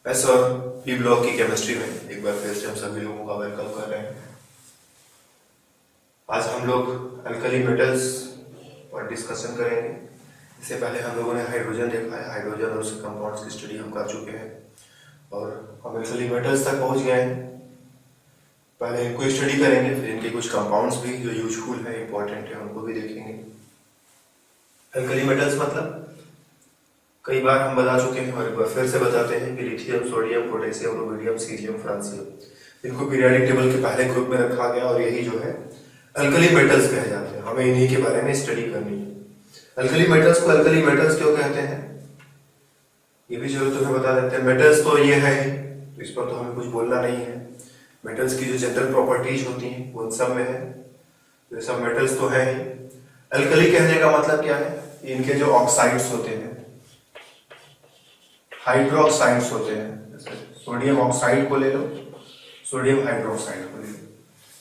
S और P block की chemistry में एक बार फिर से हम सभी लोगों का वेलकम कर रहे हैं। आज हम लोग अल्कली मेटल्स पर डिस्कशन करेंगे। इससे पहले हम लोगों ने हाइड्रोजन देखा है, हाइड्रोजन और उसके कंपाउंड्स की स्टडी हम कर चुके हैं और हम अल्कली मेटल्स तक पहुंच गए हैं। पहले इनको स्टडी करेंगे, फिर इनके कुछ कंपाउंड्स भी जो यूजफुल है, इंपॉर्टेंट है, उनको भी देखेंगे। अल्कली मेटल्स मतलब कई बार हम बता चुके हैं और एक बार फिर से बताते हैं कि lithium, sodium, potassium, rubidium, cerium, francium इनको पीरियोडिक टेबल के पहले ग्रुप में रखा गया और यही जो है अल्कली मेटल्स कहे जाते हैं। हमें इन्हीं के बारे में स्टडी करनी है। अल्कली मेटल्स को अल्कली मेटल्स क्यों कहते हैं ये भी जरूर तुम्हें बता देते हैं। मेटल्स तो ये है, तो इस पर तो हमें कुछ बोलना नहीं है। मेटल्स की जो जनरल प्रॉपर्टीज होती हैं वो सब में है, तो सब मेटल्स तो है ही। अल्कली कहने का मतलब क्या है, इनके जो ऑक्साइड्स होते हैं, हाइड्रोक्साइड्स होते हैं, जैसे सोडियम ऑक्साइड को ले लो, सोडियम हाइड्रोक्साइड को ले लो,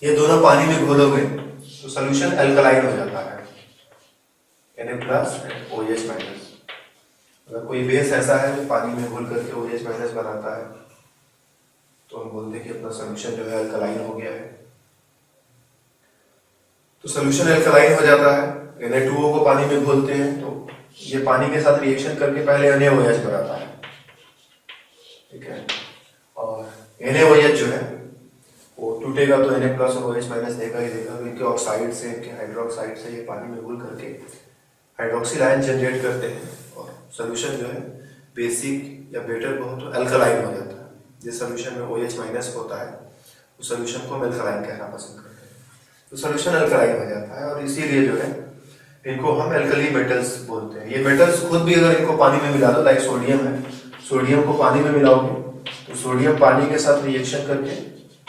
ये दोनों पानी में घोलोगे तो सोल्यूशन अल्कलाइन हो जाता है, Na+ OH-। अगर कोई बेस ऐसा है जो पानी में घोल करके OH- बनाता है तो हम बोलते हैं कि अपना सोल्यूशन जो है अल्कलाइन हो गया है। तो सोल्यूशन अल्कलाइन हो जाता है। Na2O को पानी में घोलते हैं तो ये पानी के साथ रिएक्शन करके पहले NaOH बनाता है, ठीक है। और NaOH जो है वो टूटेगा तो Na+ और OH- देगा ही देगा। इनके ऑक्साइड से, इनके हाइड्रोक्साइड से ये पानी में घुल करके हाइड्रोक्सिल आयन जनरेट करते हैं और सोल्यूशन जो है बेसिक या बेटर कहो तो अल्कलाइन हो जाता है। जिस सोल्यूशन में OH- होता है उस सोल्यूशन को हम अल्कलाइन कहना पसंद करते हैं, तो सोल्यूशन अल्कलाइन हो जाता है और इसीलिए जो है इनको हम अल्कली मेटल्स बोलते हैं। ये मेटल्स खुद भी अगर इनको पानी में मिला दो, लाइक सोडियम है, सोडियम को पानी में मिलाओगे तो सोडियम पानी के साथ रिएक्शन करके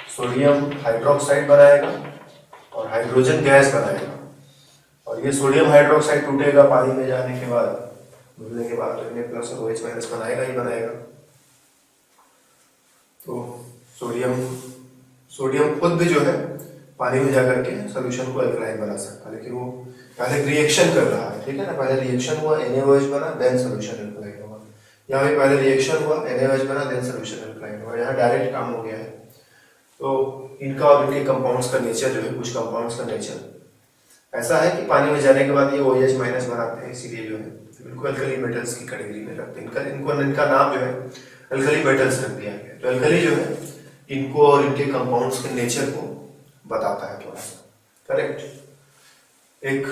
सोडियम हाइड्रोक्साइड बनाएगा और हाइड्रोजन गैस बनाएगा। और ये सोडियम हाइड्रोक्साइड टूटेगा पानी में जाने के बाद, घुलने के बाद, तो Na+ और OH- बनाएगा ही बनाएगा। तो सोडियम खुद भी जो है पानी में जाकर के सोल्यूशन को अल्कलाइन बना सकता है, लेकिन वो पहले रिएक्शन कर रहा है, ठीक है ना। पहले रिएक्शन हुआ, NaOH बना, देन सोल्यूशन अल्कलाइन हुआ। यहाँ भी पहले रिएक्शन हुआ, NaOH बना, देन सोल्यूशन अल्कलाइन हुआ। यहाँ डायरेक्ट काम हो गया है। तो इनका और इनके कंपाउंड्स का नेचर जो है, कुछ कंपाउंड्स का नेचर ऐसा है कि पानी में जाने के बाद ये OH- बनाते हैं, इसीलिए जो है इनको अल्कली मेटल्स की कैटेगरी में रखते हैं। इनका नाम जो है अल्कली मेटल्स रख दिया गया। तो अल्कली जो है इनको और इनके कंपाउंड्स के नेचर को बताता है थोड़ा सा, करेक्ट। एक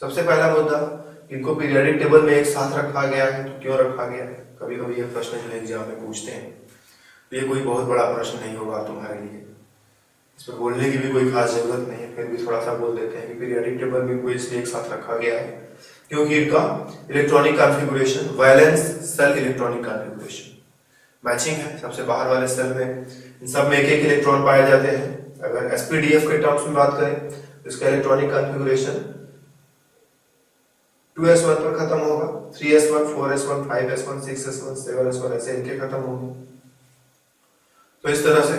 सबसे पहला मुद्दा, इनको पीरियोडिक टेबल में एक साथ रखा गया है। तो क्यों रखा गया है, कभी कभी ये प्रश्न जो है एग्जाम में पूछते हैं। तो ये कोई बहुत बड़ा प्रश्न नहीं होगा तुम्हारे लिए, इस पर बोलने की भी कोई खास जरूरत नहीं है, फिर भी थोड़ा सा बोल देते हैं कि पीरियोडिक टेबल में इनको इसलिए एक साथ रखा गया है क्योंकि इनका electronic configuration, valence shell electronic configuration matching है। सबसे बाहर वाले सेल में इन सब में एक एक इलेक्ट्रॉन पाए जाते हैं। अगर SPDF के टर्म्स में बात करें तो इसका इलेक्ट्रॉनिक कॉन्फ़िगरेशन 2s1 पर खत्म होगा, 3s1, 4s1, 5s1, 6s1, 7s1 ऐसे इनके खत्म होंगे। तो इस तरह से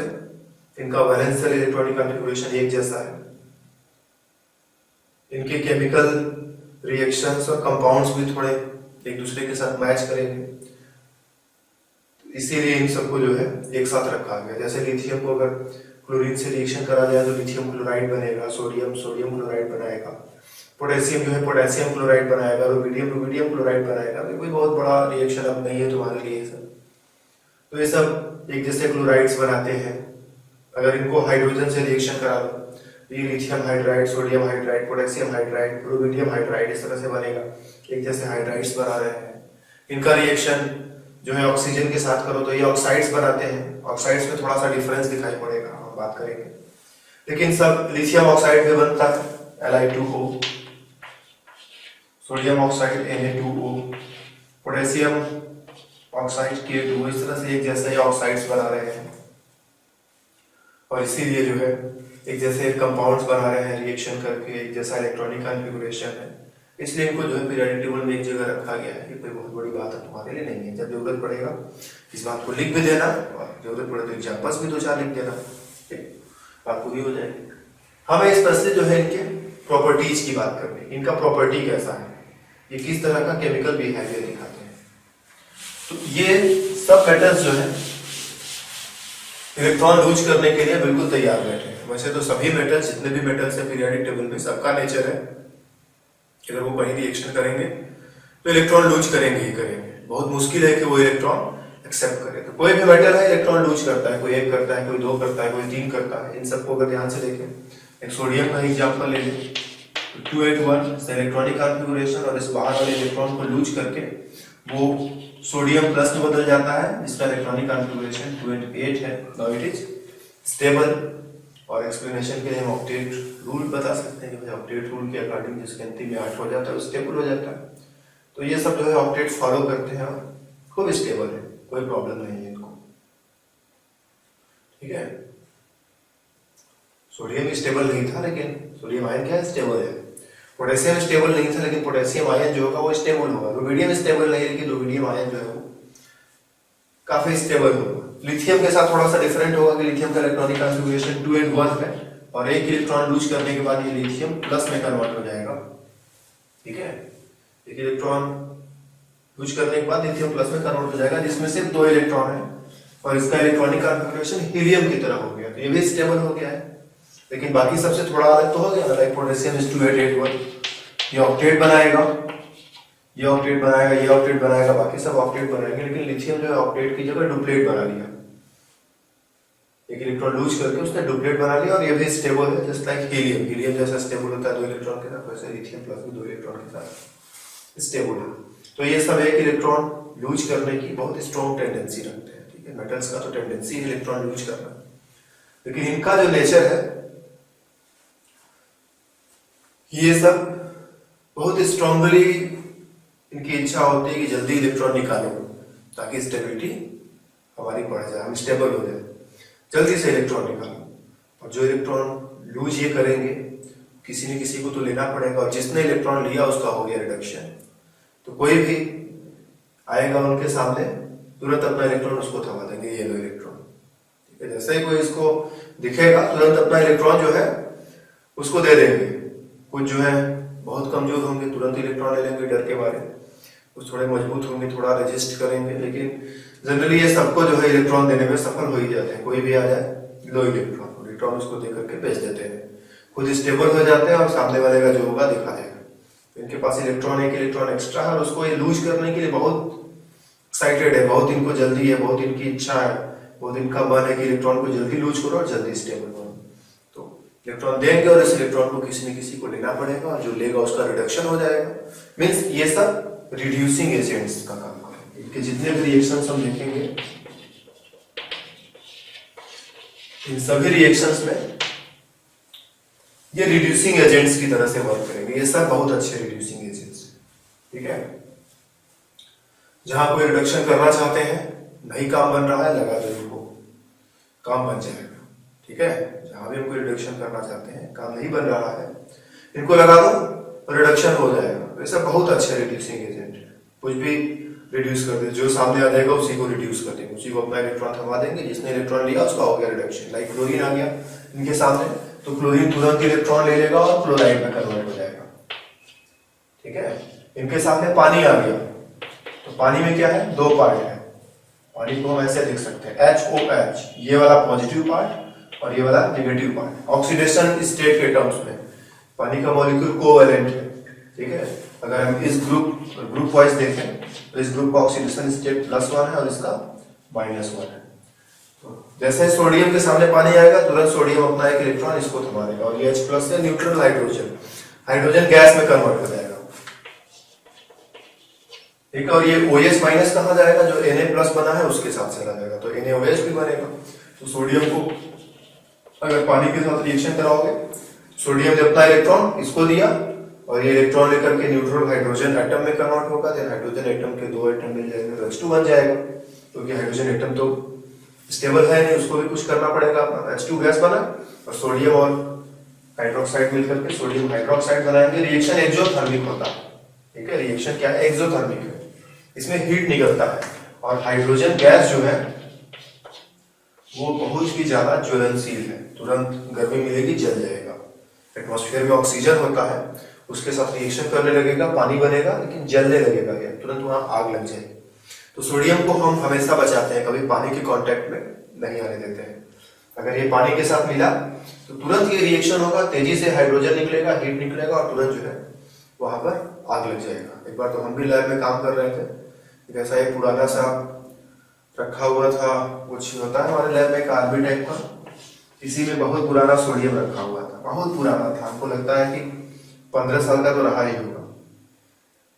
इनका वैलेंस सेल इलेक्ट्रॉनिक कॉन्फ़िगरेशन एक जैसा है। इनके केमिकल रिएक्शंस और कंपाउंड्स भी थोड़े एक दूसरे के साथ मैच करेंगे, इसीलिए इन सबको जो है एक साथ रखा गया। जैसे लिथियम को अगर क्लोरीन से रिएक्शन करा जाए तो लिथियम क्लोराइड बनेगा, सोडियम क्लोराइड बनाएगा, पोटेशियम जो है पोटेशियम क्लोराइड बनाएगा, रुबिडियम क्लोराइड बनाएगा। तो कोई बहुत बड़ा रिएक्शन अब नहीं है तुम्हारे लिए सब। तो ये सब एक जैसे क्लोराइड्स बनाते हैं। अगर इनको हाइड्रोजन से रिएक्शन करा दो, ये lithium hydride, sodium hydride, potassium hydride, rubidium hydride इस तरह से बनेगा, एक जैसे हाइड्राइड्स बना रहे हैं। इनका रिएक्शन जो है ऑक्सीजन के साथ करो तो ये ऑक्साइड्स बनाते हैं। ऑक्साइड्स में थोड़ा सा डिफरेंस दिखाई पड़ेगा, हम बात करेंगे, लेकिन सब लिथियम ऑक्साइड में बनता है Li2O, sodium oxide Na2O, potassium oxide K2। इस तरह से एक जैसे ऑक्साइड्स बना रहे हैं और इसीलिए जो है एक जैसे कंपाउंड्स बना रहे हैं रिएक्शन करके, एक जैसा इलेक्ट्रॉनिक कॉन्फ़िगरेशन है, इसलिए इनको जो है पीरियोडिक टेबल में एक जगह रखा गया है। ये कोई बहुत बड़ी बात है तुम्हारे लिए नहीं है। जब जरूरत पड़ेगा इस बात को लिख भी देना और जरूरत पड़े तो एग्जाम्पल्स भी 2-4 लिख देना, बात पूरी हो जाएगी। हमें स्पेशली जो है इनके प्रॉपर्टीज की बात करनी, इनका प्रॉपर्टी कैसा है, ये किस तरह का केमिकल बिहेवियर दिखाते हैं। तो ये सब मेटल्स जो है इलेक्ट्रॉन लूज करने के लिए बिल्कुल तैयार बैठे हैं। वैसे तो सभी मेटल्स, जितने भी मेटल्स है पीरियोडिक टेबल में, सबका नेचर है अगर वो कहीं रिएक्शन करेंगे तो इलेक्ट्रॉन लूज करेंगे ही करेंगे। बहुत मुश्किल है कि वो इलेक्ट्रॉन एक्सेप्ट करे। तो कोई भी मेटल है इलेक्ट्रॉन लूज करता है, कोई 1 करता है, कोई 2 करता है, कोई 3 करता है। इन सबको अगर ध्यान से देखें, एक सोडियम का एग्जांपल ले लें, 281 इलेक्ट्रॉनिक कॉन्फ़िगरेशन, और इस बाहर वाले इलेक्ट्रॉन को लूज करके वो सोडियम प्लस में बदल जाता है, जिसका इलेक्ट्रॉनिक कॉन्फ़िगरेशन 208 है। Now it is stable. और एक्सप्लेनेशन के लिए हम ऑक्टेट रूल बता सकते हैं कि ऑक्टेट रूल के अकॉर्डिंग जिसके अंतिम में 8 हो जाता है वो स्टेबल हो जाता है। तो ये सब जो है ऑक्टेट फॉलो करते हैं और खूब स्टेबल है, कोई प्रॉब्लम नहीं है इनको। ठीक है, सोडियम स्टेबल नहीं था, लेकिन सोडियम आयन क्या है, स्टेबल है। पोटेशियम स्टेबल नहीं था, लेकिन पोटेशियम आयन जो होगा वो स्टेबल होगा। रुबिडियम स्टेबल नहीं है, लेकिन रुबिडियम आयन जो है वो काफी स्टेबल होगा। लिथियम के साथ थोड़ा सा डिफरेंट होगा कि लिथियम का इलेक्ट्रॉनिक कॉन्फ़िगरेशन 281 है, और एक इलेक्ट्रॉन लूज करने के बाद ये लिथियम प्लस में कन्वर्ट हो जाएगा। ठीक है, एक इलेक्ट्रॉन लूज करने के बाद लिथियम प्लस में कन्वर्ट हो जाएगा, जिसमें सिर्फ 2 इलेक्ट्रॉन है, और इसका इलेक्ट्रॉनिक कॉन्फ़िगरेशन हीलियम की तरह हो गया। तो ये भी स्टेबल हो गया है, लेकिन बाकी सबसे थोड़ा अलग तो हो गया। लाइक पोटेशियम इज 2881, ये ऑक्टेट बनाएगा, ये ऑक्टेट बनाएगा, ये ऑक्टेट बनाएगा, बाकी सब ऑक्टेट बनाएंगे, लेकिन लिथियम जो है ऑक्टेट की जगह डुप्लेट बना लिया। एक इलेक्ट्रॉन लूज करके उसने डुप्लेट बना लिया, और ये भी स्टेबल है जस्ट लाइक हीलियम। हीलियम जैसा स्टेबल होता है 2 इलेक्ट्रॉन के साथ, वैसे लिथियम प्लस भी 2 इलेक्ट्रॉन के साथ स्टेबल है। तो ये सब एक इलेक्ट्रॉन लूज करने की बहुत स्ट्रॉन्ग टेंडेंसी रखते हैं। ठीक है, मेटल्स का तो टेंडेंसी है इलेक्ट्रॉन लूज करना, लेकिन इनका जो नेचर है, ये सब बहुत स्ट्रांगली इनकी इच्छा होती है कि जल्दी इलेक्ट्रॉन निकालो, ताकि स्टेबिलिटी हमारी बढ़ जाए, हम स्टेबल हो जाए, जल्दी से इलेक्ट्रॉन निकालो। और जो इलेक्ट्रॉन लूज ये करेंगे, किसी न किसी को तो लेना पड़ेगा, और जिसने इलेक्ट्रॉन लिया उसका हो गया रिडक्शन। तो कोई भी आएगा उनके सामने, तुरंत अपना इलेक्ट्रॉन उसको थमा देंगे, ये लो इलेक्ट्रॉन। ठीक है, जैसे ही कोई इसको दिखेगा तुरंत अपना इलेक्ट्रॉन जो है उसको दे देंगे। कुछ जो है बहुत कमजोर होंगे, तुरंत इलेक्ट्रॉन ले लेंगे डर के मारे, कुछ थोड़े मजबूत होंगे, थोड़ा रेजिस्ट करेंगे, लेकिन जनरली ये सबको जो है इलेक्ट्रॉन देने में सफल हो ही जाते हैं। कोई भी आ जाए, लो इलेक्ट्रॉन उसको दे करके भेज देते हैं, खुद स्टेबल हो जाते हैं, और सामने वाले का जो होगा दिखा देगा। इनके पास इलेक्ट्रॉन, एक इलेक्ट्रॉन एक्स्ट्रा है, और उसको ये लूज करने के लिए बहुत एक्साइटेड है, बहुत इनको जल्दी है, बहुत इनकी इच्छा है, बहुत इनका मन है कि इलेक्ट्रॉन को जल्दी लूज करो और जल्दी स्टेबल करो। तो इलेक्ट्रॉन देंगे, और इस इलेक्ट्रॉन को किसी न किसी को लेना पड़ेगा, और जो लेगा उसका रिडक्शन हो जाएगा। मीन्स ये सब रिड्यूसिंग एजेंट्स का काम करेंगे। इनके जितने भी रिएक्शंस हम देखेंगे, इन सभी रिएक्शंस में ये रिड्यूसिंग एजेंट्स की तरह से वर्क करेंगे। ये सब बहुत अच्छे रिड्यूसिंग एजेंट्स। ठीक है, जहां कोई रिडक्शन करना चाहते हैं, नहीं काम बन रहा है, लगा दो इनको, काम बन जाएगा। ठीक है, जहां भी हम कोई रिडक्शन करना चाहते हैं, काम नहीं बन रहा है, इनको लगा दो, रिडक्शन हो जाएगा। ऐसा बहुत अच्छा रिड्यूसिंग एजेंट है, कुछ भी रिड्यूस कर दे, जो सामने आ जाएगा उसी को रिड्यूस कर देंगे, उसी को अपना इलेक्ट्रॉन थमा देंगे, जिसने इलेक्ट्रॉन लिया उसका हो गया रिडक्शन। लाइक क्लोरीन आ गया इनके सामने, तो क्लोरीन तुरंत इलेक्ट्रॉन ले लेगा और क्लोराइड में कन्वर्ट हो जाएगा। ठीक है, इनके सामने पानी आ गया, तो पानी में क्या है, 2 पार्ट है। पानी को हम ऐसे लिख सकते हैं HOH, ये वाला पॉजिटिव पार्ट और ये वाला नेगेटिव पार्ट। ऑक्सीडेशन स्टेट के टर्म्स में पानी का मॉलिक्यूल कोवैलेंट है। ठीक है, अगर हम इस ग्रुप वाइज देखें, तो इस ग्रुप का ऑक्सीडेशन स्टेट +1 है और इसका -1 है। तो जैसे सोडियम के सामने पानी आएगा, तुरंत सोडियम अपना एक इलेक्ट्रॉन इसको थमा देगा, और ये H+ से न्यूट्रल हाइड्रोजन गैस में कन्वर्ट हो जाएगा। ठीक है, और ये OH- कहाँ जाएगा, जो Na+ बना है उसके साथ चला जाएगा, तो NaOH भी बनेगा। तो सोडियम को अगर पानी के साथ रिएक्शन कराओगे, सोडियम ने अपना इलेक्ट्रॉन इसको दिया, और ये इलेक्ट्रॉन लेकर के न्यूट्रल हाइड्रोजन एटम में कन्वर्ट होगा, देन हाइड्रोजन एटम के 2 एटम मिल जाएंगे, तो H2 बन जाएगा। क्योंकि हाइड्रोजन एटम तो स्टेबल है नहीं, उसको भी कुछ करना पड़ेगा अपना। H2 गैस बना, और सोडियम और हाइड्रोक्साइड मिलकर के सोडियम हाइड्रोक्साइड बनाएंगे। रिएक्शन एक्सोथर्मिक होता है। ठीक है, रिएक्शन क्या है, एक्सोथर्मिक है, इसमें हीट निकलता है, और हाइड्रोजन गैस जो है वो बहुत ही ज्यादा ज्वलनशील है, तुरंत गर्मी मिलेगी जल जाएगा। एटमॉस्फेयर में ऑक्सीजन होता है, उसके साथ रिएक्शन करने लगेगा, पानी बनेगा, लेकिन जलने लगेगा, या तुरंत वहां आग लग जाएगी। तो सोडियम को हम हमेशा बचाते हैं, कभी पानी के कांटेक्ट में नहीं आने देते हैं। अगर ये पानी के साथ मिला तो तुरंत ये रिएक्शन होगा, तेजी से हाइड्रोजन निकलेगा, हीट निकलेगा और तुरंत जो है वहां पर आग लग जाएगा। एक बार तो हम भी लैब में काम कर रहे थे, एक ऐसा एक पुराना सा रखा हुआ था, कुछ होता है हमारे लैब में एक आरबी टाइप का, इसी में बहुत पुराना सोडियम रखा हुआ था, बहुत पुराना था, हमको लगता है कि 15 साल का तो रहा ही होगा।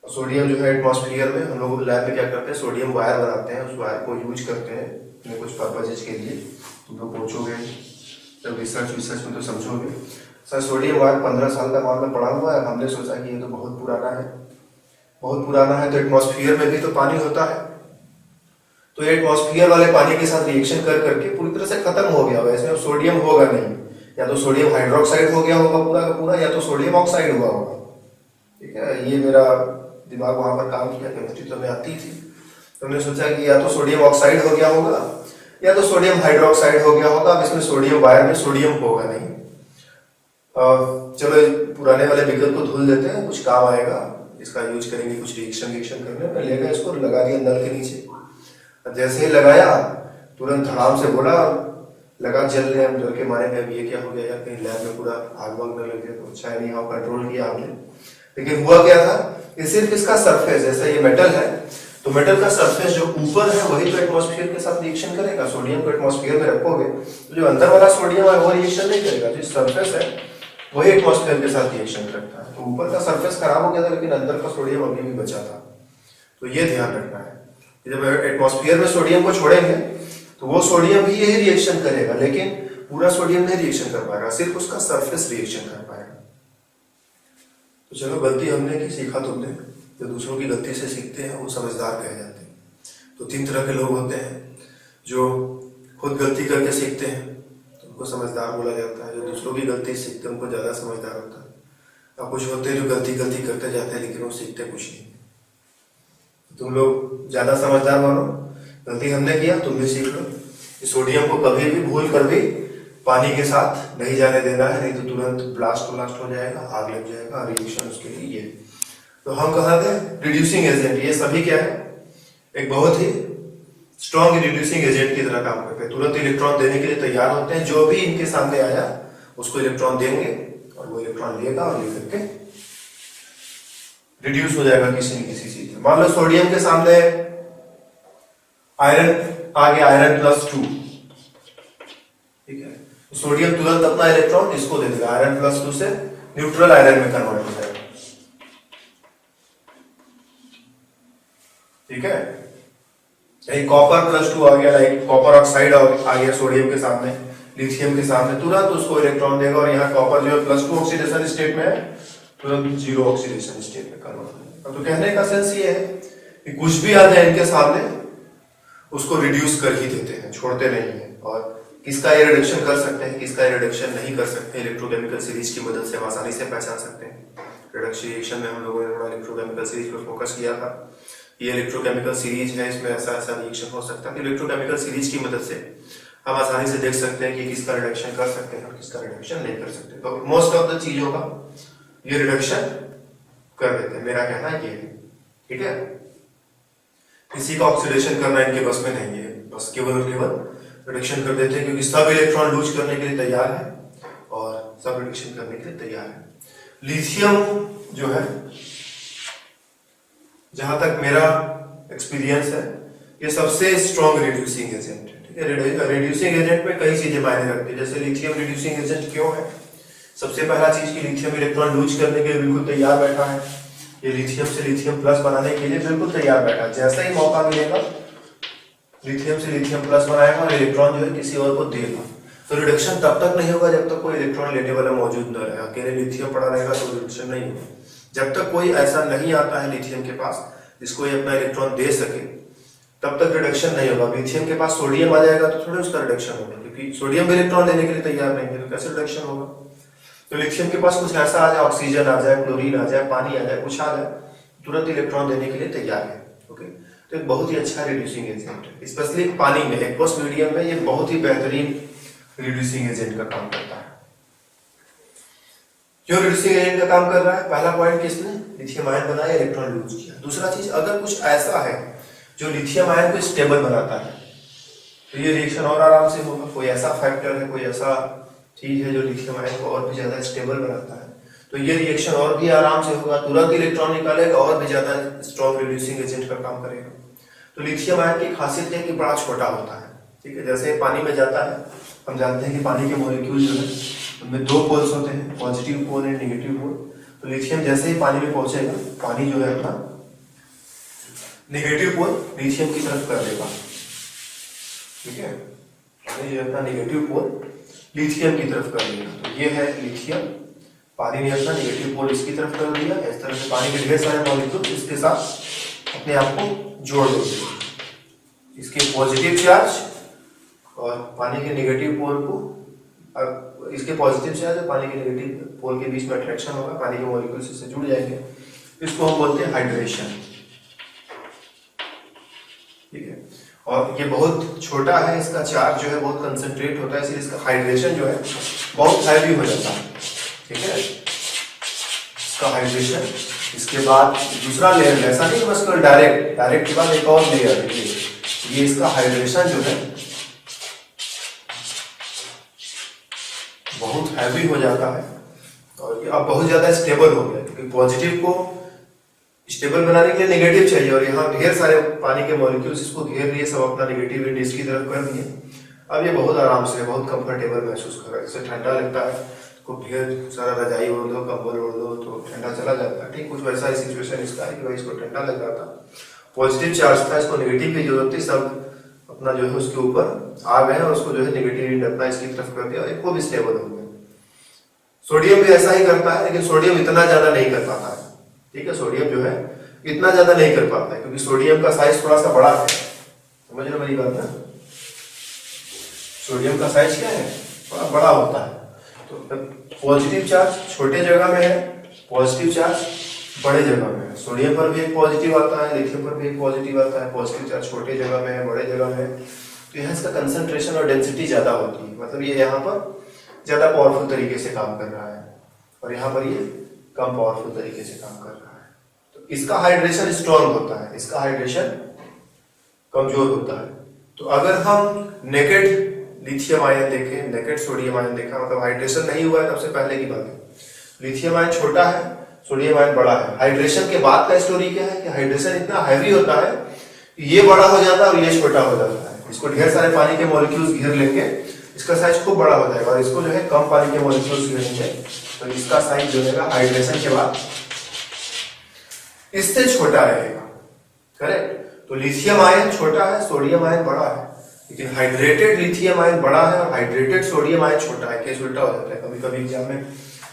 सोडियम जो है एटमॉस्फेयर में, हम लोग लैब में क्या करते हैं, सोडियम वायर बनाते हैं, उस वायर को यूज करते हैं अपने कुछ पर्पजेज के लिए। तुम लोग पूछोगे जब रिसर्च में तो समझोगे। सर सोडियम वायर 15 साल का मामला पड़ा हुआ है, हमने सोचा कि ये तो बहुत पुराना है, बहुत पुराना है, तो एटमॉस्फेयर में भी तो पानी होता है, तो ये एटमॉस्फेयर वाले पानी के साथ रिएक्शन कर करके पूरी तरह से खत्म हो गया होगा, इसमें अब सोडियम होगा नहीं, या तो सोडियम हाइड्रोक्साइड हो गया होगा पूरा का पूरा, या तो सोडियम ऑक्साइड हुआ होगा। ठीक है, ये मेरा दिमाग वहां पर काम किया, केमिस्ट्री तो हमें आती थी, तो हमने सोचा कि या तो सोडियम ऑक्साइड हो गया होगा या तो सोडियम हाइड्रोक्साइड हो गया होगा। अब इसमें सोडियम वायर में सोडियम होगा नहीं। चलो पुराने वाले विकल्प को धुल देते हैं, कुछ काम आएगा, इसका यूज करेंगे कुछ रिएक्शन करने में। लेगा इसको लगा दिया नल के नीचे, जैसे ही लगाया तुरंत धड़ाम से बोला, लगा जलने, हम जल के मारे में अब ये क्या हो गया यार, कहीं लैब में पूरा आग वाग न लग गया, तो अच्छा नहीं हाँ कंट्रोल किया आपने। लेकिन हुआ क्या था कि सिर्फ इसका सरफेस, जैसा ये मेटल है तो मेटल का सरफेस जो ऊपर है वही तो एटमॉस्फेयर के साथ रिएक्शन करेगा। सोडियम को एटमॉस्फेयर में रखोगे तो जो अंदर वाला सोडियम है वो रिएक्शन नहीं करेगा, जो सरफेस है वही एटमॉस्फेयर के साथ रिएक्शन करता है। तो ऊपर का सरफेस खराब हो गया था, लेकिन अंदर का सोडियम अभी भी बचा था। तो ये ध्यान रखना है, जब एटमॉस्फेयर में सोडियम को छोड़ेंगे तो वो सोडियम भी यही रिएक्शन करेगा, लेकिन पूरा सोडियम नहीं रिएक्शन कर पाएगा, सिर्फ उसका सरफेस रिएक्शन कर पाएगा। तो चलो गलती हमने की, सीखा तुमने। जो दूसरों की गलती से सीखते हैं वो समझदार कहे जाते हैं। तो 3 तरह के लोग होते हैं, जो खुद गलती करके सीखते हैं तो उनको समझदार बोला जाता है, जो दूसरों की गलती सीखते हैं उनको ज्यादा समझदार होता है। और कुछ होते हैं जो गलती करते जाते हैं लेकिन वो सीखते कुछ नहीं। तुम लोग ज्यादा समझदार मानो, गलती हमने किया तुम भी सीख लो। सोडियम को कभी भी भूल कर भी पानी के साथ नहीं जाने देना है, नहीं तो तुरंत ब्लास्ट हो जाएगा, आग लग जाएगा, रिएक्शन उसके लिए ये। तो हम कहाँ थे, रिड्यूसिंग एजेंट, ये सभी क्या है, एक बहुत ही स्ट्रॉन्ग रिड्यूसिंग एजेंट की तरह काम करते हैं, तुरंत इलेक्ट्रॉन देने के लिए तैयार होते हैं। जो भी इनके सामने आया उसको इलेक्ट्रॉन देंगे और वो इलेक्ट्रॉन लेगा और लेकर के रिड्यूस हो जाएगा किसी न किसी चीज में। मान लो सोडियम के सामने आयरन आ गया, आयरन +2, ठीक है, तो सोडियम तुरंत अपना इलेक्ट्रॉन इसको दे देगा, आयरन +2 से न्यूट्रल आयरन में कन्वर्ट हो जाएगा। ठीक है, यही कॉपर +2 आ गया, लाइक कॉपर ऑक्साइड आ गया सोडियम के सामने, लिथियम के सामने, तुरंत उसको इलेक्ट्रॉन देगा और यहाँ कॉपर जो है +2 ऑक्सीडेशन स्टेट में है, तुरंत 0 ऑक्सीडेशन स्टेट में कन्वर्ट हो जाएगा। तो कहने का सेंस ये है कि कुछ भी आ जाए इनके सामने उसको रिड्यूस कर ही देते हैं, छोड़ते नहीं है। और किसका ये रिडक्शन कर सकते हैं, किसका ये रिडक्शन नहीं कर सकते, इलेक्ट्रोकेमिकल सीरीज की मदद से हम आसानी से पहचान सकते हैं। रिडक्शन रिएक्शन में हम लोगों ने थोड़ा इलेक्ट्रोकेमिकल सीरीज पर फोकस किया था, ये इलेक्ट्रोकेमिकल सीरीज है, इसमें ऐसा ऐसा रिएक्शन हो सकता है। इलेक्ट्रोकेमिकल सीरीज की मदद से हम आसानी से देख सकते हैं कि किसका रिडक्शन कर सकते हैं और किसका रिडक्शन नहीं कर सकते। तो मोस्ट ऑफ द चीजों का ये रिडक्शन कर देते हैं, मेरा कहना ये है। ठीक है, किसी का ऑक्सीडेशन करना इनके बस में नहीं है, बस केवल और केवल रिडक्शन कर देते हैं, क्योंकि सब इलेक्ट्रॉन लूज करने के लिए तैयार है और सब रिडक्शन करने के लिए तैयार है। लिथियम जो है, जहां तक मेरा एक्सपीरियंस है, ये सबसे स्ट्रॉन्ग रिड्यूसिंग एजेंट है। ठीक है, रिड्यूसिंग एजेंट में कई चीजें मायने रखती है। जैसे लिथियम रिड्यूसिंग एजेंट क्यों है, सबसे पहला चीज की लिथियम इलेक्ट्रॉन लूज करने के लिए बिल्कुल तैयार बैठा है, ये लिथियम से लिथियम प्लस बनाने के लिए बिल्कुल तैयार बैठा है। जैसा ही मौका मिलेगा लिथियम से लिथियम प्लस बनाएगा और इलेक्ट्रॉन जो है किसी और को देगा। तो रिडक्शन तब तक नहीं होगा जब तक कोई इलेक्ट्रॉन लेने वाला मौजूद न रहे। अकेले लिथियम पड़ा रहेगा तो रिडक्शन नहीं होगा। जब तक कोई ऐसा नहीं आता है लिथियम के पास जिसको ये अपना इलेक्ट्रॉन दे सके, तब तक रिडक्शन नहीं होगा। लिथियम के पास सोडियम आ जाएगा तो थोड़े उसका रिडक्शन होगा, क्योंकि सोडियम भी इलेक्ट्रॉन देने के लिए तैयार नहीं है, तो कैसे रिडक्शन होगा। तो लिथियम के पास कुछ ऐसा आ जाए, ऑक्सीजन आ जाए, क्लोरीन आ जाए, पानी आ जाए, कुछ आ जाए, तुरंत इलेक्ट्रॉन देने के लिए तैयार है। ओके, तो एक बहुत ही अच्छा रिड्यूसिंग एजेंट है, स्पेशली पानी में, एक्वस मीडियम में ये बहुत ही बेहतरीन रिड्यूसिंग एजेंट का काम करता है। क्यों रिड्यूसिंग एजेंट का काम कर रहा है? पहला पॉइंट, किसने लिथियम आयन बनाया, इलेक्ट्रॉन लूज किया। दूसरा चीज, अगर कुछ ऐसा है जो लिथियम आयन को स्टेबल बनाता है। तो ये रिएक्शन और आराम से होगा। कोई ऐसा फैक्टर है, कोई ऐसा चीज है जो लिथियम आयन को और भी ज्यादा स्टेबल बनाता है, तो ये रिएक्शन और भी आराम से होगा, तुरंत इलेक्ट्रॉन निकालेगा और भी ज्यादा स्ट्रॉन्ग रिड्यूसिंग एजेंट का काम करेगा। तो लिथियम आयन की खासियत है कि बड़ा छोटा होता है, ठीक है। जैसे पानी में जाता है, हम जानते हैं कि पानी के मॉलिक्यूल जो है उनमें दो पोल्स होते हैं, positive pole and negative pole. तो लिथियम जैसे ही पानी में पहुंचेगा, पानी जो है अपना नेगेटिव पोल लिथियम की तरफ कर देगा, ठीक है। ये अपना नेगेटिव पोल लिथियम की तरफ कर देगा। तो ये है लिथियम, पानी ने अपना नेगेटिव पोल इसकी तरफ कर दिया। इस तरह से पानी के ढेर सारे मॉलिक्यूल इसके साथ अपने आप को जोड़ देंगे। इसके पॉजिटिव चार्ज और पानी के नेगेटिव पोल को, इसके पॉजिटिव चार्ज और पानी के नेगेटिव पोल के बीच में अट्रैक्शन होगा, पानी के मॉलिक्यूल्स इससे जुड़ जाएंगे। इसको हम बोलते हैं हाइड्रेशन, ठीक है। और ये बहुत छोटा है, इसका चार्ज जो है बहुत कंसंट्रेट होता है, इसलिए इसका हाइड्रेशन जो है बहुत हैवी हो जाता है, ठीक है। इसका हाइड्रेशन, इसके बाद दूसरा लेयर, ऐसा नहीं बस डायरेक्ट के बाद एक और लेयर, ये इसका हाइड्रेशन जो है बहुत हैवी हो जाता है और ये अब बहुत ज्यादा स्टेबल हो गया, क्योंकि पॉजिटिव को स्टेबल बनाने के लिए नेगेटिव चाहिए और यहाँ ढेर सारे पानी के मॉलिक्यूल्स इसको घेर लिए, सब अपना नेगेटिव इंडेक्स की तरफ कर दिए। अब ये बहुत आराम से, बहुत कंफर्टेबल महसूस कर रहा है। जैसे ठंडा लगता है तो ढेर सारा रजाई ओढ़ दो, कंबल ओढ़ दो तो ठंडा चला जाता है, ठीक। कुछ वैसा ही सिचुएशन इसका है कि भाई इसको ठंडा लग रहा था, पॉजिटिव चार्ज था, इसको नेगेटिव की जरूरत थी, सब अपना जो है उसके ऊपर आ गए और उसको जो है नेगेटिव अपना इसकी तरफ कर दिया और एक खूब स्टेबल हो गया। सोडियम भी ऐसा ही करता है, लेकिन सोडियम इतना ज्यादा नहीं कर पाता है, ठीक है। सोडियम जो है इतना ज्यादा नहीं कर पाता है, क्योंकि सोडियम का साइज थोड़ा सा बड़ा है, समझ रहे मेरी बात है। सोडियम का साइज क्या है, थोड़ा बड़ा होता है। तो पॉजिटिव चार्ज छोटे जगह में है, पॉजिटिव चार्ज बड़े जगह में है। सोडियम पर भी एक पॉजिटिव आता है, लिथियम पर भी एक पॉजिटिव आता है। पॉजिटिव चार्ज छोटे जगह में है, बड़े जगह में है, तो यहाँ इसका कंसंट्रेशन और डेंसिटी ज्यादा होती है, मतलब ये यहाँ पर ज्यादा पावरफुल तरीके से काम कर रहा है और यहाँ पर ये कम पावरफुल तरीके से काम कर रहा है। तो इसका हाइड्रेशन स्ट्रॉन्ग होता है, इसका हाइड्रेशन कमजोर होता है। तो अगर हम नेकेड लिथियम आयन देखें, नेकेड सोडियम आयन देखा, मतलब हाइड्रेशन नहीं हुआ है, सबसे पहले की बात है। लिथियम आयन छोटा है, सोडियम आयन बड़ा है। हाइड्रेशन के बाद का स्टोरी क्या है कि हाइड्रेशन इतना हैवी होता है, ये बड़ा हो जाता है और ये छोटा हो जाता है। इसको ढेर सारे पानी के मॉलिक्यूल्स घेर लेंगे, इसका साइज खूब बड़ा हो जाएगा, और इसको जो है कम पानी के मॉलिक्यूल्स घेरेंगे तो इसका साइज जो है हाइड्रेशन के बाद इससे छोटा रहेगा, करेक्ट। तो लिथियम आयन छोटा है, सोडियम आयन बड़ा है, लेकिन हाइड्रेटेड लिथियम आयन बड़ा है और हाइड्रेटेड सोडियम आयन छोटा है। केस उल्टा हो जाता है, कभी कभी एग्जाम में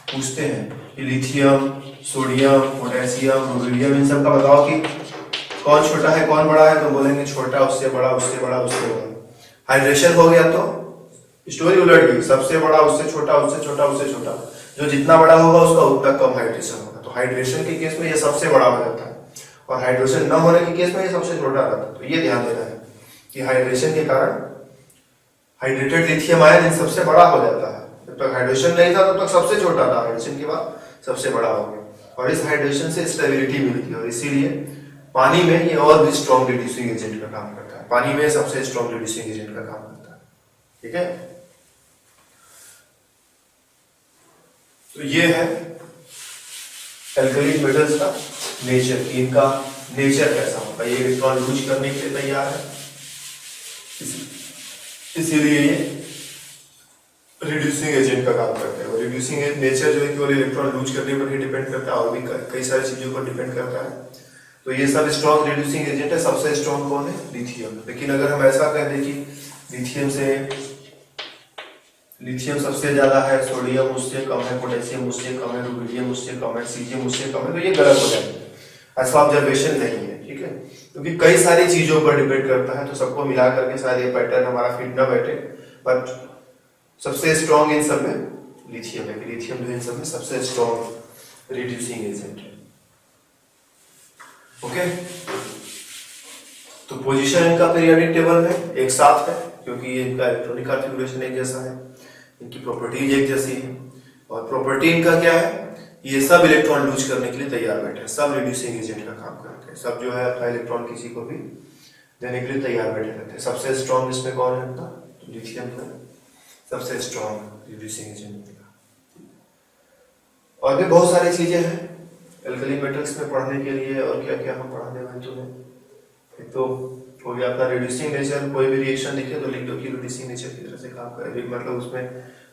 पूछते हैं कि लिथियम, सोडियम, पोटेशियम, रुबिडियम, इन सब का बताओ कि कौन छोटा है कौन बड़ा है, तो बोलेंगे छोटा उससे बड़ा, उससे बड़ा, उससे बड़ा। हाइड्रेशन हो गया तो स्टोरी उलट गई, सबसे बड़ा उससे छोटा, उससे छोटा, उससे छोटा। जो जितना बड़ा होगा उसका उतना कम हाइड्रेशन होगा। तो हाइड्रेशन के केस में ये सबसे बड़ा हो जाता है और हाइड्रेशन न होने के केस में ये सबसे छोटा रहता है। तो ये ध्यान देना है कि हाइड्रेशन के कारण हाइड्रेटेड लिथियम आयन इन सबसे बड़ा हो जाता है। जब तक हाइड्रेशन नहीं था तब तक सबसे छोटा था, हाइड्रेशन के बाद सबसे बड़ा हो गया और इस हाइड्रेशन से स्टेबिलिटी मिलती है और इसीलिए पानी में ये और भी स्ट्रॉन्ग रिड्यूसिंग एजेंट का काम करता है। पानी में सबसे स्ट्रॉन्ग रिड्यूसिंग एजेंट का काम करता है, ठीक है। तो ये है एल्कलीन मेटल्स का नेचर, इनका नेचर कैसा होता है। ये इलेक्ट्रॉन लूज करने के लिए तैयार है, इसीलिए ये रिड्यूसिंग एजेंट का काम करते हैं। और रिड्यूसिंग नेचर जो है केवल इलेक्ट्रॉन लूज करने पर ही डिपेंड करता है और भी कई सारी चीजों पर डिपेंड करता है। तो ये सब स्ट्रॉन्ग रिड्यूसिंग एजेंट है। सबसे स्ट्रॉन्ग कौन है? लिथियम। लेकिन अगर हम ऐसा कह दें कि लिथियम सबसे ज्यादा है, सोडियम उससे कम है, पोटेशियम उससे कम है, रुबिडियम उससे कम है, सीजियम उससे कम है, तो ये गलत हो जाएगा। ऐसा ऑब्जर्वेशन नहीं है, ठीक है, क्योंकि कई सारी चीजों पर डिपेंड करता है। तो सबको मिला करके शायद ये पैटर्न हमारा फिट ना बैठे, बट सबसे स्ट्रॉन्ग इन सब में लिथियम है। लिथियम जो इन सब में सबसे स्ट्रॉन्ग रिड्यूसिंग एजेंट है। ओके, तो पोजीशन इनका पीरियोडिक टेबल में एक साथ है, क्योंकि इनका इलेक्ट्रॉनिक कॉन्फ़िगरेशन एक जैसा है, इनकी प्रॉपर्टीज एक जैसी है। और प्रॉपर्टी इनका क्या है? ये सब इलेक्ट्रॉन लूज करने के लिए तैयार बैठे हैं, सब रिड्यूसिंग एजेंट का काम करते हैं। सब जो है अपना इलेक्ट्रॉन किसी को भी देने के लिए तैयार बैठे रहते हैं। सबसे स्ट्रॉन्ग इसमें कौन है अपना, तो लिथियम है सबसे स्ट्रॉन्ग रिड्यूसिंग एजेंट। और भी बहुत सारी चीजें हैं एल्कली मेटल्स में पढ़ने के लिए, और क्या क्या हम पढ़ाने वाले तुम्हें। एक तो हो गया अपना रिड्यूसिंग नेचर, कोई भी रिएक्शन दिखे तो लिख दो कि रिड्यूसिंग नेचर की तरह से काम करेगी, मतलब उसमें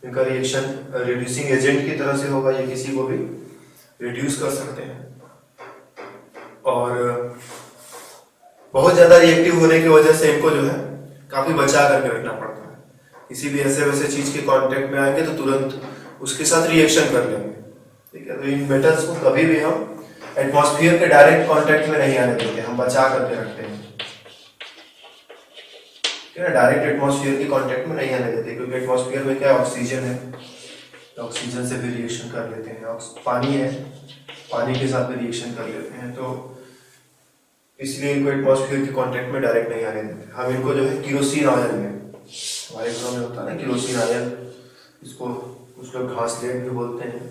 इनका रिएक्शन रिड्यूसिंग एजेंट की तरह से होगा, ये किसी को भी रिड्यूस कर सकते हैं। और बहुत ज्यादा रिएक्टिव होने की वजह से इनको जो है काफी बचा करके रखना पड़ता है। किसी भी ऐसे वैसे चीज के कांटेक्ट में आएंगे तो तुरंत उसके साथ रिएक्शन कर लेंगे, ठीक है। तो इन मेटल्स को कभी भी हम एटमॉस्फेयर के डायरेक्ट कांटेक्ट में नहीं आने देते, हम बचा करके रखते हैं, ठीक है। डायरेक्ट एटमॉस्फेयर के कांटेक्ट में नहीं आने देते, क्योंकि एटमॉस्फेयर में क्या ऑक्सीजन है, ऑक्सीजन से भी रिएक्शन कर लेते हैं, पानी है, पानी के साथ भी रिएक्शन कर लेते हैं, तो इसलिए इनको एटमॉस्फेयर के कांटेक्ट में डायरेक्ट नहीं आने देते। हम इनको जो है केरोसिन ऑयल में, हमारे घरों में होता है ना केरोसिन ऑयल, इसको कुछ लोग घासलेट भी बोलते हैं,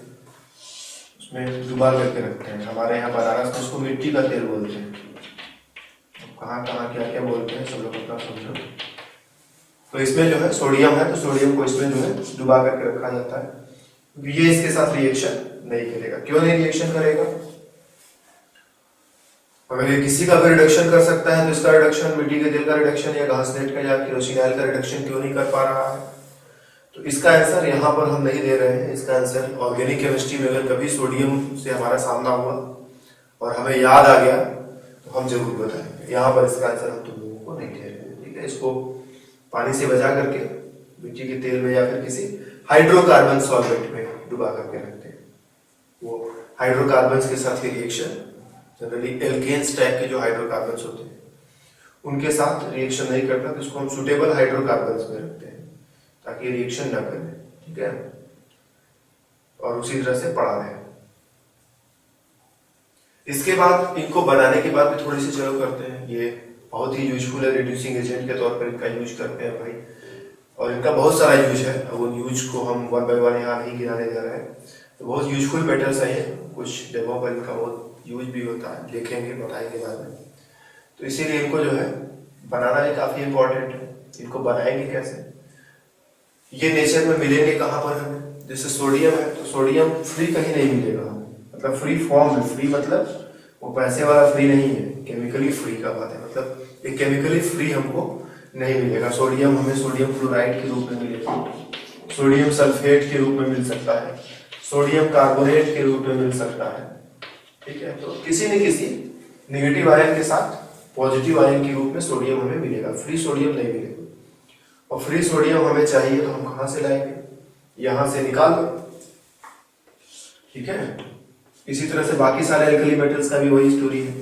उसमें डुबा करके रखते हैं। हमारे यहाँ बनारस में उसको मिट्टी का तेल बोलते हैं, कहाँ कहाँ क्या क्या बोलते हैं सब लोग अपना समझो। तो इसमें जो है सोडियम है, तो सोडियम को इसमें जो है डुबा करके रखा जाता है, ये इसके साथ रिएक्शन नहीं करेगा। क्यों नहीं रिएक्शन करेगा, अगर ये किसी का भी रिडक्शन कर सकता है तो इसका रिडक्शन, मिट्टी के तेल का रिडक्शन या घासलेट का या केरोसिन ऑयल का रिडक्शन क्यों नहीं कर पा रहा है। तो इसका आंसर यहाँ पर हम नहीं दे रहे हैं। इसका आंसर ऑर्गेनिक केमिस्ट्री में अगर कभी सोडियम से हमारा सामना हुआ और हमें याद आ गया तो हम जरूर बताएंगे। यहाँ पर इसका आंसर हम तुम लोगों को नहीं दे रहे हैं, ठीक है। इसको पानी से बचा करके मिट्टी के तेल में या फिर किसी हाइड्रोकार्बन सॉल्वेंट में डुबा करके रखते हैं। वो हाइड्रोकार्बन के साथ ही रिएक्शन, जनरली एल्केन्स टाइप के जो हाइड्रोकार्बन होते हैं उनके साथ रिएक्शन नहीं करता, तो इसको हम सुटेबल हाइड्रोकार्बन में रखते हैं ताकि रिएक्शन ना करे, ठीक है। और उसी तरह से पढ़ा रहे हैं। इसके बाद इनको बनाने के बाद भी थोड़ी सी चलो करते हैं। ये बहुत ही यूजफुल है, रिड्यूसिंग एजेंट के तौर पर इनका यूज करते हैं भाई, और इनका बहुत सारा यूज है। अब उन यूज को हम वन बाय वन यहाँ नहीं गिनाने जा रहे हैं। तो बहुत यूजफुल मेटल्स है ये, कुछ जगहों पर इनका बहुत यूज भी होता है, देखेंगे बताएंगे बाद में। तो इसीलिए इनको जो है बनाना भी काफी इंपॉर्टेंट है। इनको बनाएंगे कैसे, ये नेचर में मिलेंगे कहाँ पर हमें, जैसे सोडियम है तो सोडियम फ्री कहीं नहीं मिलेगा हमें, मतलब फ्री फॉर्म में, फ्री मतलब वो पैसे वाला फ्री नहीं है, केमिकली फ्री का बात है, मतलब ये केमिकली फ्री हमको नहीं मिलेगा। सोडियम हमें सोडियम क्लोराइड के रूप में मिलेगा, सोडियम सल्फेट के रूप में मिल सकता है, सोडियम कार्बोनेट के रूप में मिल सकता है, ठीक है। तो किसी न किसी नेगेटिव आयन के साथ पॉजिटिव आयन के रूप में सोडियम हमें मिलेगा, फ्री सोडियम नहीं मिलेगा। और फ्री सोडियम हमें चाहिए तो हम कहां से लाएंगे, यहां से निकाल दो, ठीक है। इसी तरह से बाकी सारे एल्कली मेटल्स का भी वही स्टोरी है,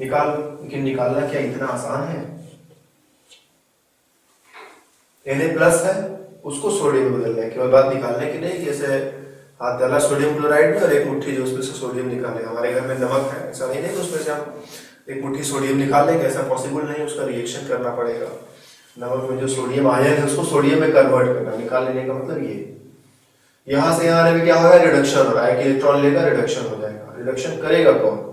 निकाल। लेकिन निकालना क्या इतना आसान है, Na+ है उसको सोडियम में बदलना है, केवल बात निकालने की नहीं, जैसे हाथ डाला सोडियम क्लोराइड में और एक मुट्ठी जो उसमें से सोडियम निकाले। हमारे घर में नमक है, ऐसा नहीं है कि उसमें से हम एक मुट्ठी सोडियम निकाल लेंगे, ऐसा पॉसिबल नहीं, उसका रिएक्शन करना पड़ेगा। नमक में जो सोडियम आयन है उसको सोडियम में कन्वर्ट करना, निकाल लेने का मतलब ये। यहां से यहां आने में क्या हो रहा है, रिडक्शन हो रहा है, कि इलेक्ट्रॉन लेगा रिडक्शन हो जाएगा। रिडक्शन करेगा कौन,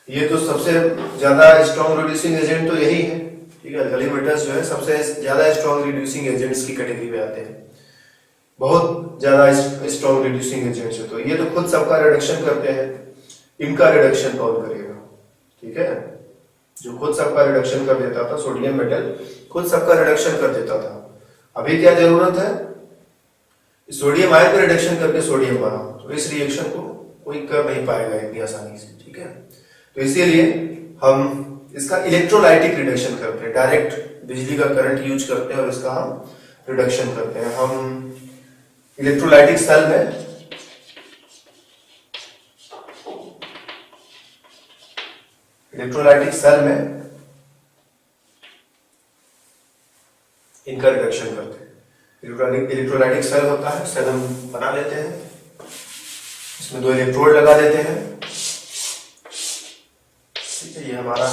ये तो सबसे ज्यादा स्ट्रॉन्ग रिड्यूसिंग एजेंट तो यही है, ठीक है। एल्कली मेटल्स जो है सबसे ज्यादा स्ट्रॉन्ग रिड्यूसिंग एजेंट्स की कैटेगरी में आते हैं, बहुत ज्यादा स्ट्रॉन्ग रिड्यूसिंग एजेंट्स है। तो ये तो खुद सबका रिडक्शन करते हैं, इनका रिडक्शन कौन करेगा, ठीक है। जो खुद सबका रिडक्शन कर देता था, सोडियम मेटल खुद सबका रिडक्शन कर देता था। अभी क्या जरूरत है, सोडियम आयन का रिडक्शन करके सोडियम बनाओ, तो इस रिएक्शन को कोई कर नहीं पाएगा इतनी आसानी से, ठीक है। तो इसीलिए हम इसका इलेक्ट्रोलाइटिक रिडक्शन करते हैं, डायरेक्ट बिजली का करंट यूज करते हैं और इसका हम रिडक्शन करते हैं। हम इलेक्ट्रोलाइटिक सेल में इनका रिडक्शन करते हैं। इलेक्ट्रोलाइटिक सेल होता है, सेल हम बना लेते हैं, इसमें 2 इलेक्ट्रोड लगा देते हैं, ठीक है। ये हमारा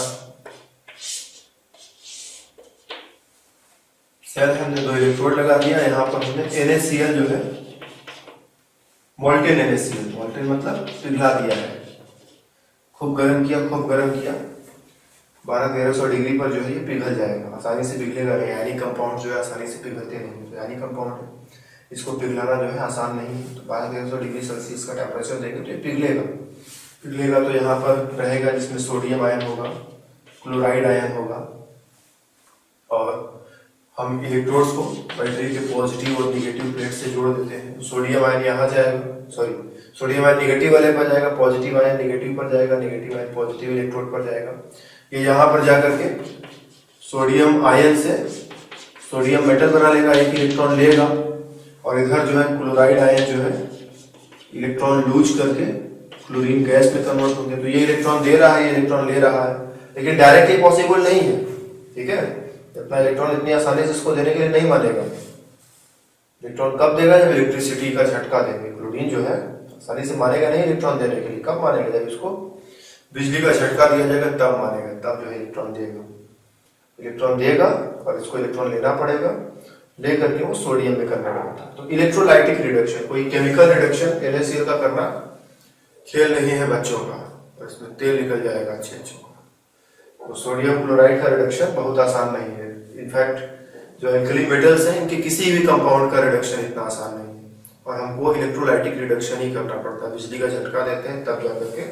सेल, हमने 2 इलेक्ट्रोड लगा दिया। यहाँ पर हमने NaCl जो है मोल्टेन NaCl, मोल्टेन मतलब पिघला दिया है, खूब गर्म किया, खूब गर्म किया, 1200-1300 डिग्री पर जो है ये पिघल जाएगा, आसानी से पिघलेगा नहीं। आयनिक कंपाउंड जो है आसानी से पिघलते नहीं, तो आयनिक कंपाउंड है, इसको पिघलाना जो है आसान नहीं है। तो 1200 डिग्री सेल्सियस का टेम्परेचर देंगे तो ये पिघलेगा तो यहाँ पर रहेगा, जिसमें सोडियम आयन होगा, क्लोराइड आयन होगा, और हम इलेक्ट्रोड्स को बैटरी के पॉजिटिव और निगेटिव प्लेट से जोड़ देते हैं। तो सोडियम आयन यहाँ जाएगा, सोडियम आयन निगेटिव वाले पर जाएगा, पॉजिटिव आयन निगेटिव पर जाएगा, निगेटिव आयन पॉजिटिव इलेक्ट्रोड पर जाएगा। ये यहाँ पर जाकर के सोडियम आयन से सोडियम मेटल बना लेगा, एक इलेक्ट्रॉन लेगा, और इधर जो है क्लोराइड आयन जो है इलेक्ट्रॉन लूज करके क्लोरीन गैस में कन्वर्ट होंगे। तो ये इलेक्ट्रॉन दे रहा है, ये इलेक्ट्रॉन ले रहा है, लेकिन डायरेक्टली पॉसिबल नहीं है, ठीक है। अपना इलेक्ट्रॉन इतनी आसानी से इसको देने के लिए नहीं मानेगा। इलेक्ट्रॉन कब देगा? जब इलेक्ट्रिसिटी का झटका देंगे। क्लोरीन जो है आसानी से मानेगा नहीं इलेक्ट्रॉन देने के लिए, कब मानेगा? जब इसको बिजली का झटका दिया जाएगा तब मानेगा, तब जो है इलेक्ट्रॉन देगा और इसको इलेक्ट्रॉन लेना पड़ेगा, लेकर के वो सोडियम में करना पड़ता है। तो इलेक्ट्रोलाइटिक रिडक्शन, कोई केमिकल रिडक्शन NaCl का करना खेल नहीं है बच्चों का, और इसमें तेल निकल जाएगा अच्छे। तो सोडियम क्लोराइड का रिडक्शन बहुत आसान नहीं है। इनफैक्ट जो एल्कली मेटल्स हैं इनके किसी भी कंपाउंड का रिडक्शन इतना आसान नहीं है, और हमको इलेक्ट्रोलाइटिक रिडक्शन ही करना पड़ता है। बिजली का झटका देते हैं तब जाकर के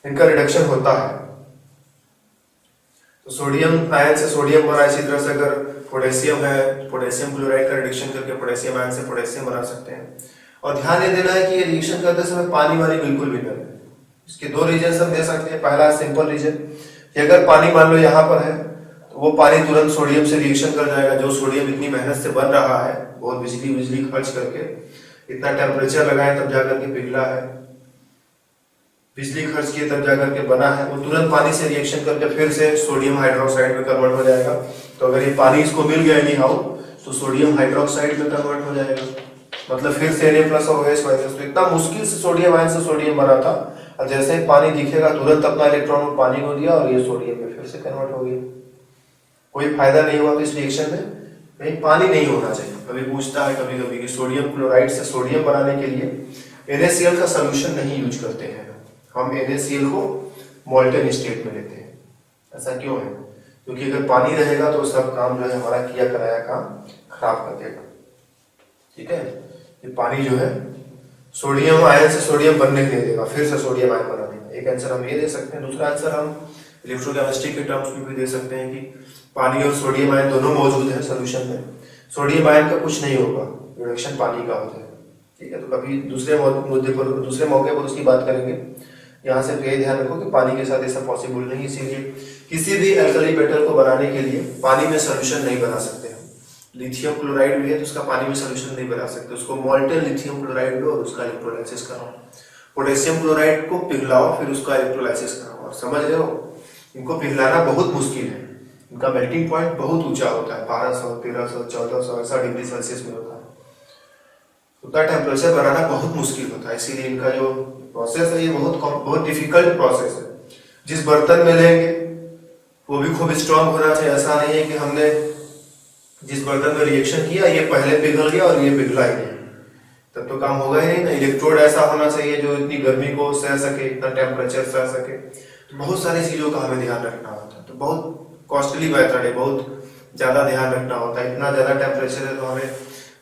इनका रिडक्शन होता है। तो सोडियम आयन से सोडियम बना, इसी तरह से अगर पोटेशियम है, पोटेशियम क्लोराइड का रिडक्शन करके पोटेशियम आयन से पोटेशियम बना सकते हैं। और ध्यान ये देना है कि ये रिएक्शन करते समय पानी वानी बिल्कुल भी नहीं है। इसके दो रीजन हम दे सकते हैं। पहला सिंपल रीजन कि अगर पानी मान लो यहाँ पर है तो वो पानी तुरंत सोडियम से रिएक्शन कर जाएगा। जो सोडियम इतनी मेहनत से बन रहा है, बहुत बिजली खर्च करके इतना टेम्परेचर लगाए तब जाकर के पिघला है, बिजली खर्च किए तब जाकर के बना है, वो तुरंत पानी से रिएक्शन करके फिर से सोडियम हाइड्रोक्साइड में कन्वर्ट हो जाएगा। तो अगर ये पानी इसको मिल गया एनी हाउ तो सोडियम हाइड्रोक्साइड में कन्वर्ट हो जाएगा, मतलब फिर से Na+ और OH-। तो इतना मुश्किल से सोडियम आयन से सोडियम बना था, और जैसे ही पानी दिखेगा तुरंत अपना इलेक्ट्रॉन वो पानी को दिया और ये सोडियम में फिर से कन्वर्ट हो गया। कोई फायदा नहीं हुआ इस रिएक्शन में, नहीं पानी नहीं होना चाहिए। कभी पूछता है कभी कभी कि सोडियम क्लोराइड से सोडियम बनाने के लिए NaCl का सोल्यूशन नहीं यूज करते हैं, हम NaCl को मोल्टन स्टेट में लेते हैं। ऐसा क्यों है? क्योंकि अगर पानी रहेगा तो सब काम जो है हमारा किया कराया काम खराब कर देगा, ठीक है। ये पानी जो है सोडियम आयन से सोडियम बनने नहीं देगा, फिर से सोडियम आयन बना देगा। एक आंसर हम ये दे सकते हैं। दूसरा आंसर हम इलेक्ट्रोकेमिस्ट्री के टर्म्स में भी दे सकते हैं कि पानी और सोडियम आयन दोनों मौजूद है सोल्यूशन में, सोडियम आयन का कुछ नहीं होगा, रिडक्शन पानी का होता है, ठीक है। तो कभी दूसरे मुद्दे पर, दूसरे मौके पर उसकी बात करेंगे। यहाँ से ये ध्यान रखो कि पानी के साथ ऐसा पॉसिबल नहीं, इसीलिए किसी भी एल्कली मेटल को बनाने के लिए पानी में सोल्यूशन नहीं बना सकते हम। लिथियम क्लोराइड भी है तो उसका पानी में सोल्यूशन नहीं बना सकते, उसको मोल्टन लिथियम क्लोराइड लो और उसका इलेक्ट्रोलाइसिस कराओ। पोटेशियम क्लोराइड को पिघलाओ फिर उसका इलेक्ट्रोलाइसिस कराओ। और समझ रहे हो, इनको पिघलाना बहुत मुश्किल है, इनका मेल्टिंग पॉइंट बहुत ऊंचा होता है, 1200, 1300, 1400 ऐसा डिग्री सेल्सियस में होता है। उतना टेम्परेचर बनाना बहुत मुश्किल होता है, इसीलिए इनका जो प्रोसेस है ये बहुत डिफिकल्ट प्रोसेस है। जिस बर्तन में लेंगे वो भी खूब स्ट्रांग होना चाहिए। ऐसा नहीं है कि हमने जिस बर्तन में रिएक्शन किया ये पहले पिघल गया और ये पिघला ही नहीं, तब तो काम होगा ही नहीं ना। इलेक्ट्रोड ऐसा होना चाहिए जो इतनी गर्मी को सह सके, इतना टेम्परेचर सह सके। तो बहुत सारी चीजों का हमें ध्यान रखना होता है, तो बहुत कॉस्टली मेथड है, बहुत ज्यादा ध्यान रखना होता है। इतना ज्यादा टेम्परेचर है तो हमें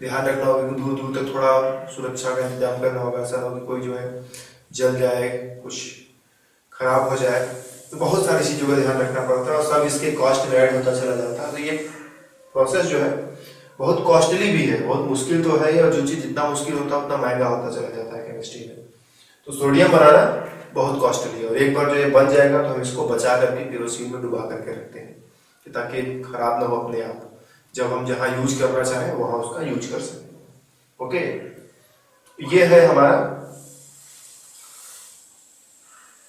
ध्यान रखना होगा कि दूर दूर तक थोड़ा सुरक्षा का इंतजाम करना होगा। ऐसा हो कि कोई जो है जल जाए, कुछ खराब हो जाए, तो बहुत सारी चीजों का ध्यान रखना पड़ता है और सब इसके कॉस्ट में ऐड होता चला जाता है। तो ये प्रोसेस जो है बहुत कॉस्टली भी है, बहुत मुश्किल तो है, और जो चीज जितना मुश्किल होता है उतना महंगा होता चला जाता है केमिस्ट्री में। तो सोडियम बनाना बहुत कॉस्टली है, और एक बार जो ये बन जाएगा तो हम इसको बचा करके केरोसिन में डुबा करके रखते हैं ताकि खराब ना हो अपने आप, जब हम जहाँ यूज करना चाहें वहां उसका यूज कर सकें। ओके, ये है हमारा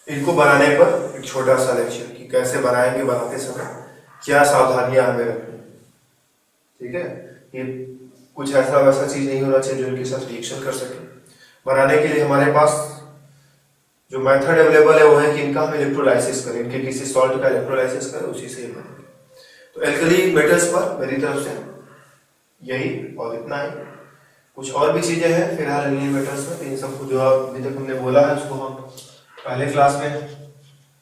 इनको बनाने पर एक छोटा सा लेक्चर कि कैसे बनाएंगे, बनाते समय क्या सावधानियां हमें रखनी, ठीक है। ये कुछ ऐसा वैसा चीज नहीं होना चाहिए जो इनके साथ रिएक्शन कर सके। बनाने के लिए हमारे पास जो मेथड अवेलेबल है वो है कि इनका हम इलेक्ट्रोलाइसिस करें, इनके किसी सॉल्ट का इलेक्ट्रोलाइसिस करें, उसी से बनेंगे। तो एल्कली मेटल्स पर मेरी तरफ से यही और इतना ही। कुछ और भी चीजें हैं फिलहाल एल्कली मेटल्स में, इन सबको जो अभी तक हमने बोला है उसको हम पहले क्लास में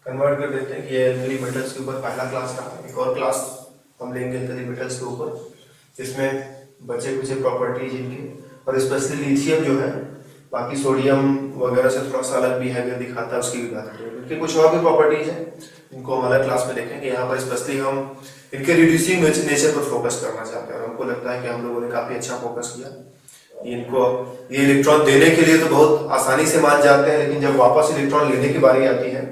कन्वर्ट कर देते हैं कि ये एल्कली मेटल्स के ऊपर पहला क्लास रहा। एक और क्लास हम लेंगे एल्कली मेटल्स के ऊपर, जिसमें बचे कुछ प्रॉपर्टीज इनके, और स्पेशली लिथियम जो है बाकी सोडियम वगैरह से थोड़ा सा अलग बिहेवियर दिखाता है, उसकी भी बात करेंगे। इनके कुछ और भी प्रॉपर्टीज हैं, इनको हम अलग क्लास में देखेंगे। यहाँ पर स्पेशली हम इनके रिड्यूसिंग नेचर पर फोकस करना चाहते हैं, और हमको लगता है कि हम लोगों ने काफी अच्छा फोकस किया। इनको ये इलेक्ट्रॉन देने के लिए तो बहुत आसानी से मान जाते हैं, लेकिन जब वापस इलेक्ट्रॉन लेने की बारी आती है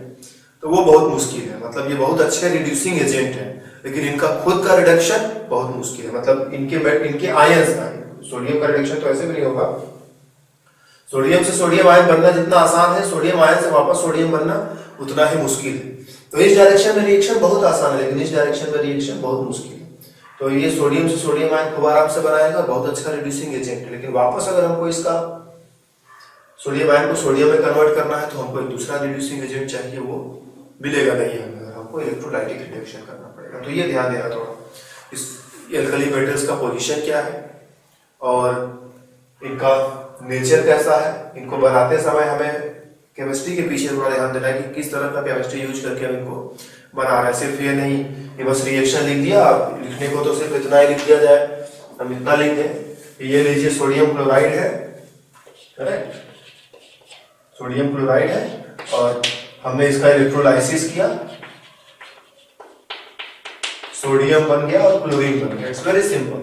तो वो बहुत मुश्किल है। मतलब ये बहुत अच्छे रिड्यूसिंग एजेंट है, लेकिन इनका खुद का रिडक्शन बहुत मुश्किल है। मतलब इनके आयंस का, सोडियम का रिडक्शन तो ऐसे भी नहीं होगा। सोडियम से सोडियम आयन बनना जितना आसान है, सोडियम आयन से वापस सोडियम बनना उतना ही मुश्किल है। तो इस डायरेक्शन में रिएक्शन बहुत आसान है, लेकिन इस डायरेक्शन में रिएक्शन बहुत मुश्किल है। तो ये सोडियम से सोडियम आयन खूब आराम से बनाएगा, बहुत अच्छा रिड्यूसिंग एजेंट है। लेकिन वापस अगर हमको इसका सोडियम आयन को सोडियम में कन्वर्ट करना है तो हमको एक दूसरा रिड्यूसिंग एजेंट चाहिए, वो मिलेगा नहीं हमें, हमको इलेक्ट्रोलाइटिक रिडक्शन करना पड़ेगा। तो ये ध्यान देना थोड़ा, इस एल्कली मेटल्स का पोजीशन क्या है और इनका नेचर कैसा है। इनको बनाते समय हमें केमिस्ट्री के पीछे थोड़ा ध्यान देना है कि किस तरह का केमिस्ट्री यूज करके हम इनको बना रहे हैं। सिर्फ ये नहीं कि बस रिएक्शन लिख दिया, लिखने को तो सिर्फ इतना ही लिख दिया जाए, हम इतना लिख दें। ये लीजिए सोडियम क्लोराइड है, करेक्ट, सोडियम क्लोराइड है, और हमने इसका इलेक्ट्रोलाइसिस किया, सोडियम बन गया और क्लोरीन बन गया। It's very simple.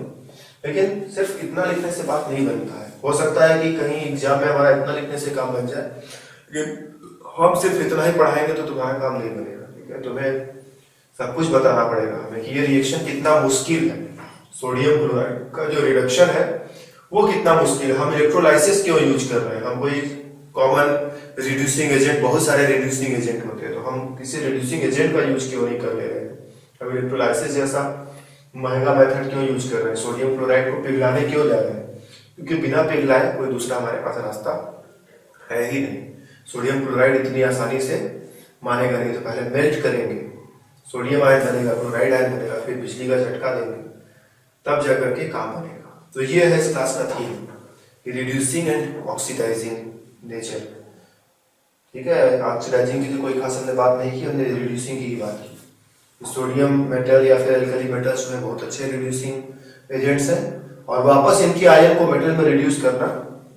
लेकिन सिर्फ इतना लिखने से बात नहीं बनता है। हो सकता है कि कहीं एग्जाम में हमारा इतना लिखने से काम बन जाए, लेकिन हम सिर्फ इतना ही पढ़ाएंगे तो तुम्हारा काम नहीं बनेगा। ठीक है, तुम्हें सब कुछ बताना पड़ेगा हमें कि ये रिएक्शन कितना मुश्किल है, सोडियम क्लोराइड का जो रिडक्शन है वो कितना मुश्किल है, हम इलेक्ट्रोलाइसिस क्यों यूज कर रहे हैं। हम कोई कॉमन रिड्यूसिंग एजेंट, बहुत सारे रिड्यूसिंग एजेंट होते हैं, तो हम किसी रिड्यूसिंग एजेंट का यूज क्यों नहीं कर ले रहे हैं। अब इलेक्ट्रोलाइसिस जैसा महंगा मेथड क्यों यूज कर रहे हैं, सोडियम क्लोराइड को पिघलाने क्यों जा रहे हैं, क्योंकि बिना पिघलाए कोई दूसरा हमारे पास रास्ता है ही नहीं। सोडियम क्लोराइड इतनी आसानी से मानेगा नहीं, तो पहले मेल्ट करेंगे, सोडियम आयन बनेगा, क्लोराइड आयन बनेगा, फिर बिजली का झटका देंगे, तब जाकर के काम बनेगा। तो ये है इस क्लास का theme, reducing and oxidizing nature. ठीक है, ऑक्सीडाइजिंग की तो कोई खास हमने बात नहीं की, हमने रिड्यूसिंग की बात की। सोडियम मेटल या फिर एल्कली मेटल्स में बहुत अच्छे रिड्यूसिंग एजेंट्स हैं, और वापस इनकी आयन को मेटल में रिड्यूस करना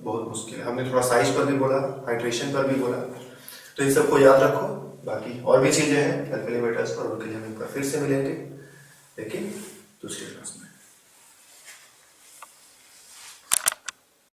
बहुत मुश्किल है। हमने थोड़ा साइज पर भी बोला, हाइड्रेशन पर भी बोला, तो इन सबको याद रखो। बाकी और भी चीजें हैं एल्कली मेटल्स पर, उनके लिए हम फिर से मिलेंगे, लेकिन दूसरी क्लास में।